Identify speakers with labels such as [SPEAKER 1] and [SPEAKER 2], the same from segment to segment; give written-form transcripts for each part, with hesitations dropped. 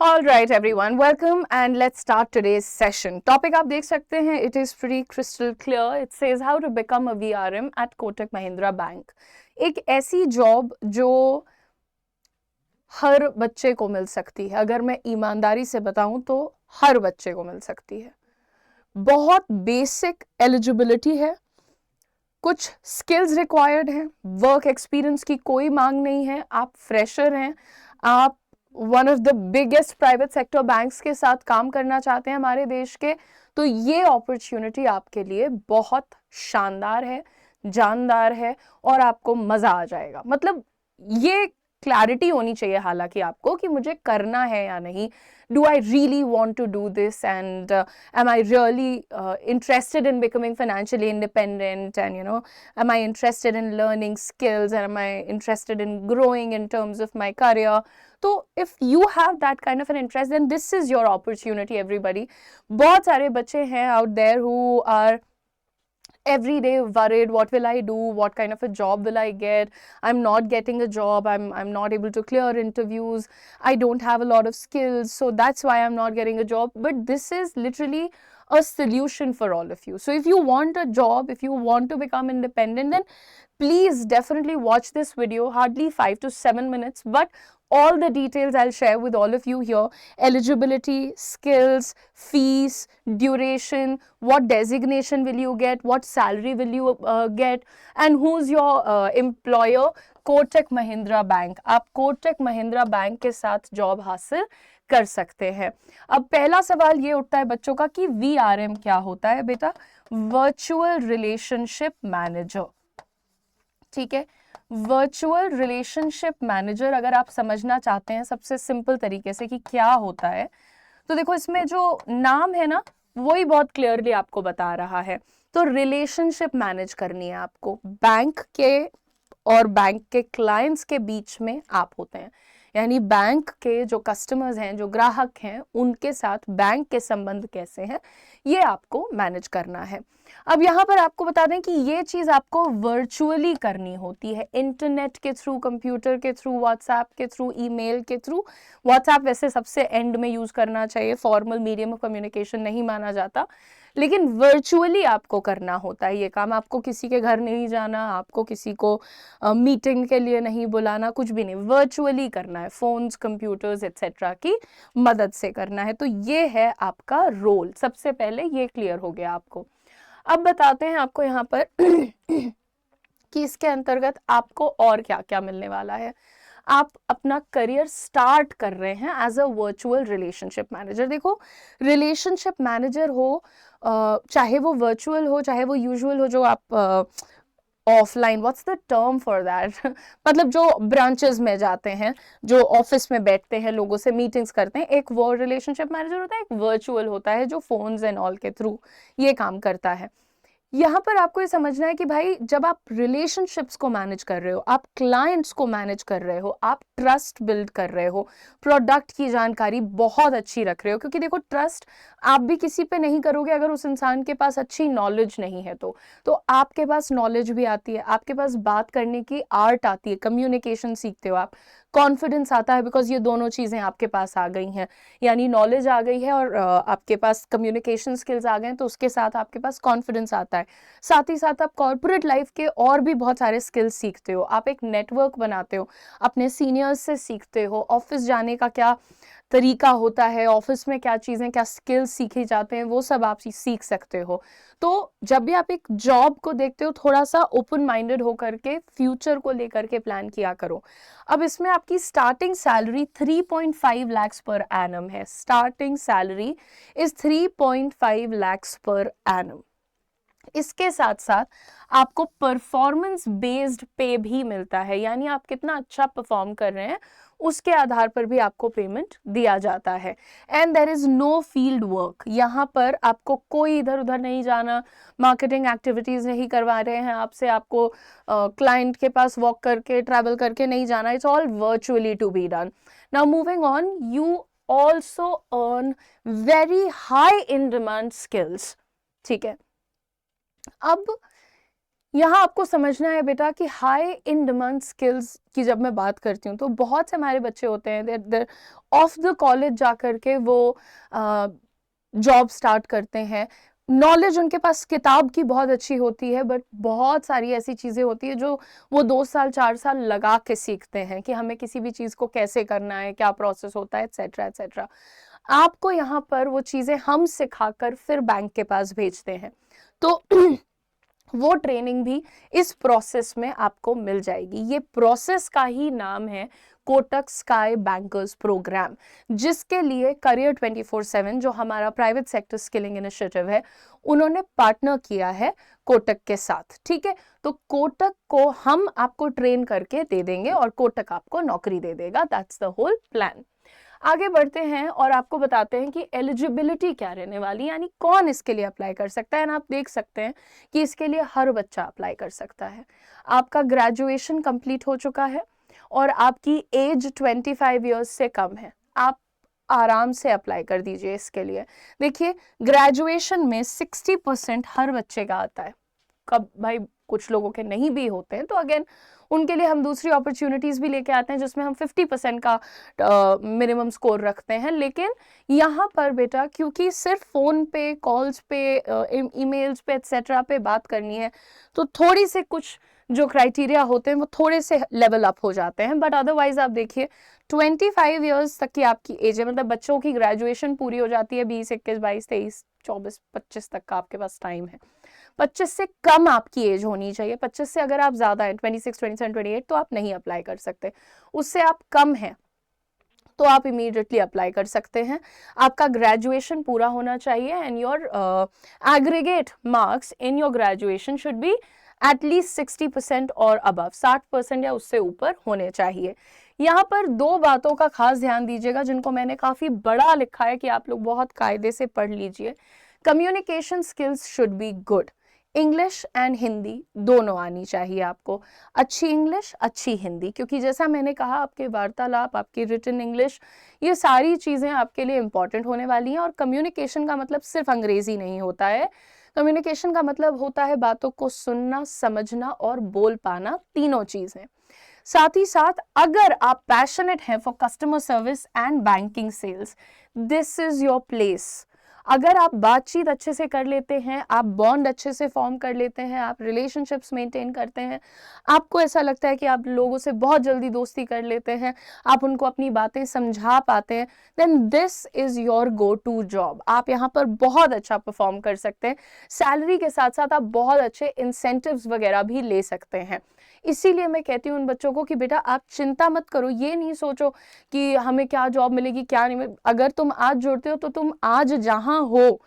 [SPEAKER 1] All right, everyone, welcome and let's start today's session. Topic आप देख सकते हैं, it is pretty crystal clear. It says how to become a VRM at Kotak Mahindra Bank. एक ऐसी job जो हर बच्चे को मिल सकती है, अगर मैं ईमानदारी से बताऊं तो हर बच्चे को मिल सकती है. बहुत बेसिक एलिजिबिलिटी है, कुछ स्किल्स रिक्वायर्ड हैं, वर्क एक्सपीरियंस की कोई मांग नहीं है, आप फ्रेशर हैं, आप one of the biggest private sector banks के साथ काम करना चाहते हैं हमारे देश के, तो ये अपॉर्चुनिटी आपके लिए बहुत शानदार है, जानदार है और आपको मजा आ जाएगा. मतलब ये क्लैरिटी होनी चाहिए हालांकि आपको कि मुझे करना है या नहीं. Do I really want to do this and am I really interested in becoming financially independent, and am I interested in learning skills, and am I interested in growing in terms of my career? So if you have that kind of an interest, then this is your opportunity, everybody. बहुत सारे बच्चे हैं out there who are every day worried, what will I do, what kind of a job will I get, I'm not getting a job, I'm not able to clear interviews, I don't have a lot of skills, so that's why I'm not getting a job. But this is literally a solution for all of you. So if you want a job, if you want to become independent, then please definitely watch this video, hardly 5 to 7 minutes, but all the details I'll share with all of you here: eligibility, skills, fees, duration, what designation will you get, what salary will you get, and who's your employer. Kotak Mahindra bank. आप Kotak Mahindra bank के साथ job हासिल कर सकते हैं. अब पहला सवाल ये उठता है बच्चों का कि VRM क्या होता है बेटा? Virtual relationship manager. ठीक है, वर्चुअल रिलेशनशिप मैनेजर अगर आप समझना चाहते हैं सबसे सिंपल तरीके से कि क्या होता है, तो देखो इसमें जो नाम है ना वही बहुत क्लियरली आपको बता रहा है. तो रिलेशनशिप मैनेज करनी है आपको. बैंक के और बैंक के क्लाइंट्स के बीच में आप होते हैं, यानी बैंक के जो कस्टमर्स हैं, जो ग्राहक हैं, उनके साथ बैंक के संबंध कैसे हैं, ये आपको मैनेज करना है. अब यहाँ पर आपको बता दें कि ये चीज़ आपको वर्चुअली करनी होती है, इंटरनेट के थ्रू, कंप्यूटर के थ्रू, व्हाट्सएप के थ्रू, ईमेल के थ्रू. व्हाट्सएप वैसे सबसे एंड में यूज़ करना चाहिए, फॉर्मल मीडियम ऑफ कम्युनिकेशन नहीं माना जाता, लेकिन वर्चुअली आपको करना होता है ये काम. आपको किसी के घर नहीं जाना, आपको किसी को मीटिंग के लिए नहीं बुलाना, कुछ भी नहीं, वर्चुअली करना है, फोन्स, कंप्यूटर्स एक्सेट्रा की मदद से करना है. तो ये है आपका रोल. सबसे पहले ये क्लियर हो गया आपको. अब बताते हैं आपको यहाँ पर कि इसके अंतर्गत आपको और क्या क्या मिलने वाला है. आप अपना करियर स्टार्ट कर रहे हैं as a virtual relationship manager. देखो, रिलेशनशिप मैनेजर हो, चाहे वो वर्चुअल हो चाहे वो यूजुअल हो, जो आप offline, what's the term for that, मतलब जो ब्रांचेस में जाते हैं, जो ऑफिस में बैठते हैं, लोगों से मीटिंग्स करते हैं, एक वो रिलेशनशिप मैनेजर होता है, एक वर्चुअल होता है जो फोन्स एंड ऑल के थ्रू ये काम करता है. यहाँ पर आपको ये समझना है कि भाई जब आप रिलेशनशिप्स को मैनेज कर रहे हो, आप क्लाइंट्स को मैनेज कर रहे हो, आप ट्रस्ट बिल्ड कर रहे हो, प्रोडक्ट की जानकारी बहुत अच्छी रख रहे हो, क्योंकि देखो ट्रस्ट आप भी किसी पे नहीं करोगे अगर उस इंसान के पास अच्छी नॉलेज नहीं है. तो आपके पास नॉलेज भी आती है, आपके पास बात करने की आर्ट आती है, कम्युनिकेशन सीखते हो आप, कॉन्फिडेंस आता है, बिकॉज ये दोनों चीज़ें आपके पास आ गई हैं, यानी नॉलेज आ गई है और आपके पास कम्युनिकेशन स्किल्स आ गए हैं, तो उसके साथ आपके पास कॉन्फिडेंस आता है. साथ ही साथ आप कॉर्पोरेट लाइफ के और भी बहुत सारे स्किल्स सीखते हो, आप एक नेटवर्क बनाते हो, अपने सीनियर्स से सीखते हो, ऑफिस जाने का क्या तरीका होता है, ऑफिस में क्या चीज़ें, क्या स्किल्स सीखे जाते हैं, वो सब आप सीख सकते हो. तो जब भी आप एक जॉब को देखते हो, थोड़ा सा ओपन माइंडेड होकर के फ्यूचर को लेकर के प्लान किया करो. अब इसमें आपकी starting salary 3.5 lakhs per annum है. Starting salary is 3.5 lakhs per annum. इसके साथ साथ आपको परफॉर्मेंस बेस्ड पे भी मिलता है, यानी आप कितना अच्छा परफॉर्म कर रहे हैं उसके आधार पर भी आपको पेमेंट दिया जाता है. And there is no field work. यहाँ पर आपको कोई इधर उधर नहीं जाना, मार्केटिंग एक्टिविटीज नहीं करवा रहे हैं आपसे, आपको क्लाइंट के पास वॉक करके, ट्रैवल करके नहीं जाना. It's all virtually to be done. Now moving on, you also earn very high in demand skills. ठीक है, अब यहाँ आपको समझना है बेटा कि हाई इन डिमांड स्किल्स की जब मैं बात करती हूँ तो बहुत से हमारे बच्चे होते हैं देर ऑफ द कॉलेज जा करके वो जॉब स्टार्ट करते हैं। नॉलेज उनके पास किताब की बहुत अच्छी होती है, बट बहुत सारी ऐसी चीज़ें होती है जो वो 2 साल 4 साल लगा के सीखते हैं कि हमें किसी भी चीज़ को कैसे करना है, क्या प्रोसेस होता है, एट्सेट्रा एट्सेट्रा। आपको यहाँ पर वो चीज़ें हम सिखाकर फिर बैंक के पास भेजते हैं, तो वो ट्रेनिंग भी इस प्रोसेस में आपको मिल जाएगी। ये प्रोसेस का ही नाम है कोटक स्काई बैंकर्स प्रोग्राम, जिसके लिए करियर 24/7 जो हमारा प्राइवेट सेक्टर स्किलिंग इनिशिएटिव है, उन्होंने पार्टनर किया है कोटक के साथ। ठीक है, तो कोटक को हम आपको ट्रेन करके दे देंगे और कोटक आपको नौकरी दे देगा। That's the whole plan. आगे बढ़ते हैं और आपको बताते हैं कि एलिजिबिलिटी क्या रहने वाली, यानी कौन इसके लिए अप्लाई कर सकता है। आप देख सकते हैं कि इसके लिए हर बच्चा अप्लाई कर सकता है। आपका ग्रेजुएशन कंप्लीट हो चुका है और आपकी एज 25 ईयर्स से कम है, आप आराम से अप्लाई कर दीजिए इसके लिए। देखिए, ग्रेजुएशन में 60% हर बच्चे का आता है। कब भाई कुछ लोगों के नहीं भी होते हैं, तो अगेन उनके लिए हम दूसरी अपॉर्चुनिटीज भी लेके आते हैं जिसमें हम 50% का मिनिमम स्कोर रखते हैं। लेकिन यहाँ पर बेटा क्योंकि सिर्फ फोन पे, कॉल्स पे, ईमेल्स पे एटसेट्रा पे बात करनी है, तो थोड़ी से कुछ जो क्राइटेरिया होते हैं वो थोड़े से लेवल अप हो जाते हैं। बट अदरवाइज आप देखिए 25 ईयर्स तक की आपकी एज है, मतलब बच्चों की ग्रेजुएशन पूरी हो जाती है 20, 21, 22, 23, 24, 25 तक का आपके पास टाइम है। 25 से कम आपकी एज होनी चाहिए। 25 से अगर आप ज्यादा हैं 26, 27, 28 तो आप नहीं अप्लाई कर सकते। उससे आप कम हैं तो आप इमीडिएटली अप्लाई कर सकते हैं। आपका ग्रेजुएशन पूरा होना चाहिए and your aggregate marks in your graduation should be at least 60% और अबव, 60% या उससे ऊपर होने चाहिए। यहाँ पर 2 बातों का खास ध्यान दीजिएगा जिनको मैंने काफी बड़ा लिखा है कि आप लोग बहुत कायदे से पढ़ लीजिए। Communication skills should be good, English and Hindi दोनों आनी चाहिए आपको। अच्छी इंग्लिश, अच्छी हिंदी, क्योंकि जैसा मैंने कहा आपके वार्तालाप, आपकी रिटन इंग्लिश, ये सारी चीज़ें आपके लिए इंपॉर्टेंट होने वाली हैं। और कम्युनिकेशन का मतलब सिर्फ अंग्रेजी नहीं होता है, कम्युनिकेशन का मतलब होता है बातों को सुनना, समझना और बोल पाना, तीनों चीज़ें। साथ ही साथ अगर आप पैशनेट हैं for customer service and banking sales, this is your place. अगर आप बातचीत अच्छे से कर लेते हैं, आप बॉन्ड अच्छे से फॉर्म कर लेते हैं, आप रिलेशनशिप्स मेंटेन करते हैं, आपको ऐसा लगता है कि आप लोगों से बहुत जल्दी दोस्ती कर लेते हैं, आप उनको अपनी बातें समझा पाते हैं, then this is your go to job. आप यहाँ पर बहुत अच्छा परफॉर्म कर सकते हैं। सैलरी के साथ साथ आप बहुत अच्छे इंसेंटिव्स वगैरह भी ले सकते हैं। इसीलिए मैं कहती हूँ उन बच्चों को कि बेटा आप चिंता मत करो, ये नहीं सोचो कि हमें क्या जॉब मिलेगी क्या नहीं। अगर तुम आज जुड़ते हो तो तुम आज जहां हो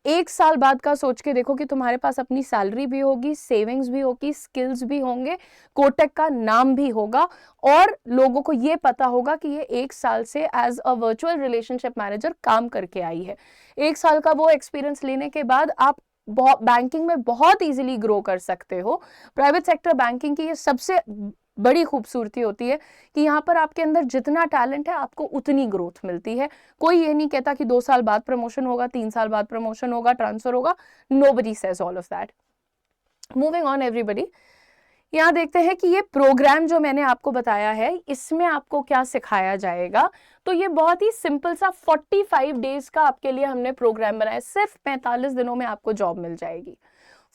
[SPEAKER 1] 1 साल बाद का सोच के देखो कि तुम्हारे पास अपनी सैलरी भी होगी, सेविंग्स भी होगी, स्किल्स भी होंगे, कोटक का नाम भी होगा और लोगों को ये पता होगा कि ये 1 साल से as a virtual relationship manager काम करके आई है। 1 साल का वो एक्सपीरियंस लेने के बाद आप बैंकिंग में बहुत इजीली ग्रो कर सकते हो। प्राइवेट सेक्टर बैंकिंग की ये सबसे बड़ी खूबसूरती होती है कि यहाँ पर आपके अंदर जितना टैलेंट है आपको उतनी ग्रोथ मिलती है। कोई ये नहीं कहता कि 2 साल बाद प्रमोशन होगा, 3 साल बाद प्रमोशन होगा, ट्रांसफर होगा। Nobody says all of that. Moving on everybody, यहाँ देखते हैं कि ये प्रोग्राम जो मैंने आपको बताया है इसमें आपको क्या सिखाया जाएगा। तो ये बहुत ही सिंपल सा 45 डेज का आपके लिए हमने प्रोग्राम बनाया। सिर्फ 45 दिनों में आपको जॉब मिल जाएगी।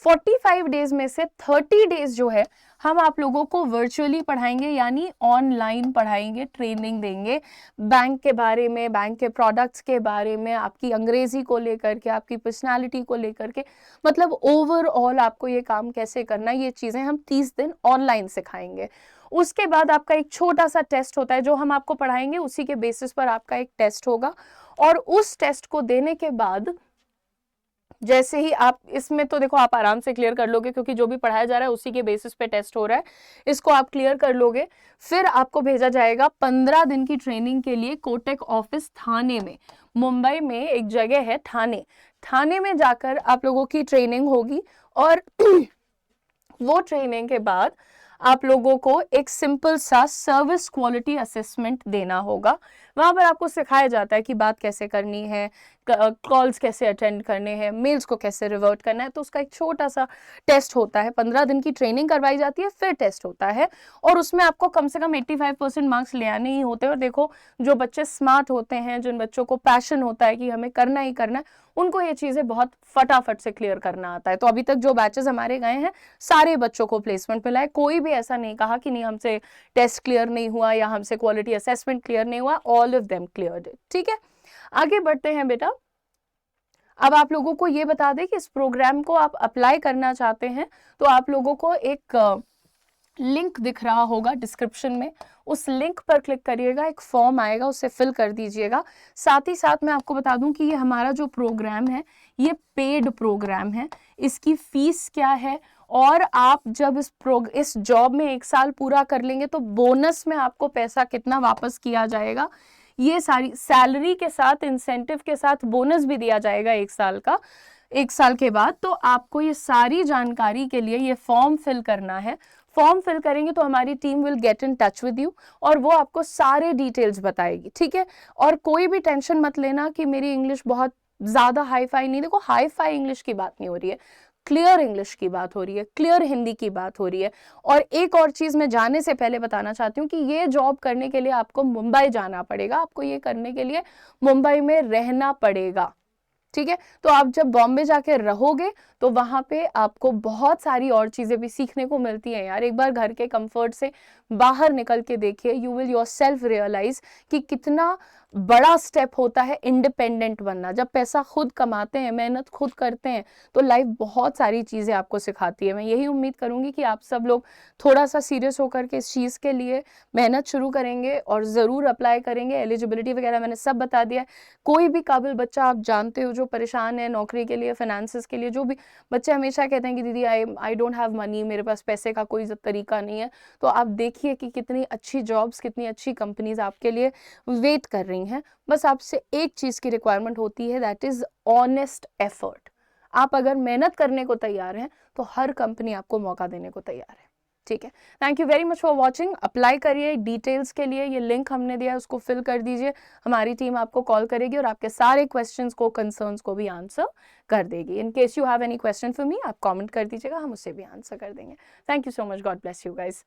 [SPEAKER 1] 45 डेज में से 30 डेज जो है हम आप लोगों को वर्चुअली पढ़ाएंगे, यानी ऑनलाइन पढ़ाएंगे, ट्रेनिंग देंगे बैंक के बारे में, बैंक के प्रोडक्ट्स के बारे में, आपकी अंग्रेजी को लेकर के, आपकी पर्सनालिटी को लेकर के, मतलब ओवरऑल आपको ये काम कैसे करना है, ये चीज़ें हम 30 दिन ऑनलाइन सिखाएंगे। उसके बाद आपका एक छोटा सा टेस्ट होता है जो हम आपको पढ़ाएंगे, उसी के बेसिस पर आपका एक टेस्ट होगा और उस टेस्ट को देने के बाद जैसे ही आप इसमें तो देखो आप आराम से क्लियर कर लोगे क्योंकि जो भी पढ़ाया जा रहा है उसी के बेसिस पे टेस्ट हो रहा है, इसको आप क्लियर कर लोगे। फिर आपको भेजा जाएगा 15 दिन की ट्रेनिंग के लिए कोटक ऑफिस थाने में। मुंबई में एक जगह है थाने में जाकर आप लोगों की ट्रेनिंग होगी और वो ट्रेनिंग के बाद आप लोगों को एक सिंपल सा सर्विस क्वालिटी असेसमेंट देना होगा। वहाँ पर आपको सिखाया जाता है कि बात कैसे करनी है, कॉल्स कैसे अटेंड करने हैं, मेल्स को कैसे रिवर्ट करना है। तो उसका एक छोटा सा टेस्ट होता है, 15 दिन की ट्रेनिंग करवाई जाती है, फिर टेस्ट होता है और उसमें आपको कम से कम 85% मार्क्स ले आने ही होते हैं। और देखो, जो बच्चे स्मार्ट होते हैं, जिन बच्चों को पैशन होता है कि हमें करना ही करना है, उनको ये चीज़ें बहुत फटाफट से क्लियर करना आता है। तो अभी तक जो बैचेस हमारे गए हैं, सारे बच्चों को प्लेसमेंट मिला है। कोई भी ऐसा नहीं कहा कि नहीं हमसे टेस्ट क्लियर नहीं हुआ या हमसे क्वालिटी असेसमेंट क्लियर नहीं हुआ। All of them cleared it. ठीक है, आगे बढ़ते हैं बेटा। अब आप लोगों को ये बता दें कि इस प्रोग्राम को आप अप्लाई करना चाहते हैं तो आप लोगों को एक लिंक दिख रहा होगा डिस्क्रिप्शन में, उस लिंक पर क्लिक करिएगा, एक फॉर्म आएगा, उसे फिल कर दीजिएगा। साथ ही साथ मैं आपको बता दूं कि ये हमारा जो प्रोग्राम है ये पेड प्रोग्राम है। इसकी फीस क्या है, और आप जब इस जॉब में 1 साल पूरा कर लेंगे तो बोनस में आपको पैसा कितना वापस किया जाएगा, ये सारी सैलरी के साथ, इंसेंटिव के साथ बोनस भी दिया जाएगा 1 साल का, 1 साल के बाद। तो आपको ये सारी जानकारी के लिए ये फॉर्म फिल करना है। फॉर्म फिल करेंगे तो हमारी team will get in touch with you और वो आपको सारे डिटेल्स बताएगी। ठीक है, और कोई भी टेंशन मत लेना कि मेरी इंग्लिश बहुत ज़्यादा हाई फाई नहीं। देखो, हाई फाई इंग्लिश की बात नहीं हो रही है, क्लियर इंग्लिश की बात हो रही है, क्लियर हिंदी की बात हो रही है। और एक और चीज़ मैं जाने से पहले बताना चाहती हूँ कि ये जॉब करने के लिए आपको मुंबई जाना पड़ेगा, आपको ये करने के लिए मुंबई में रहना पड़ेगा। ठीक है, तो आप जब बॉम्बे जाके रहोगे तो वहां पे आपको बहुत सारी और चीजें भी सीखने को मिलती हैं यार। एक बार घर के कंफर्ट से बाहर निकल के देखिए, यू विल योरसेल्फ रियलाइज कि कितना बड़ा स्टेप होता है इंडिपेंडेंट बनना। जब पैसा खुद कमाते हैं, मेहनत खुद करते हैं, तो लाइफ बहुत सारी चीज़ें आपको सिखाती है। मैं यही उम्मीद करूंगी कि आप सब लोग थोड़ा सा सीरियस होकर के इस चीज़ के लिए मेहनत शुरू करेंगे और ज़रूर अप्लाई करेंगे। एलिजिबिलिटी वगैरह मैंने सब बता दिया है। कोई भी काबिल बच्चा आप जानते हो जो परेशान है नौकरी के लिए, फाइनेंसिस के लिए, जो भी बच्चे हमेशा कहते हैं कि दीदी आई डोंट हैव मनी, मेरे पास पैसे का कोई तरीका नहीं है, तो आप देखिए कि कितनी अच्छी जॉब्स, कितनी अच्छी कंपनीज आपके लिए वेट कर रही हैं। बस आपसे एक चीज़ की रिक्वायरमेंट होती है, दैट इज़ ऑनेस्ट एफर्ट। आप अगर मेहनत करने को तैयार हैं तो हर कंपनी आपको मौका देने को तैयार है। ठीक है, thank you very much for watching. Apply करिए, डिटेल्स के लिए ये लिंक हमने दिया है उसको फिल कर दीजिए, हमारी टीम आपको कॉल करेगी और आपके सारे क्वेश्चंस को, कंसर्न्स को भी आंसर कर देगी। In case you have any question for me, आप कमेंट कर दीजिएगा, हम उससे भी आंसर कर देंगे। Thank you so much, God bless you guys.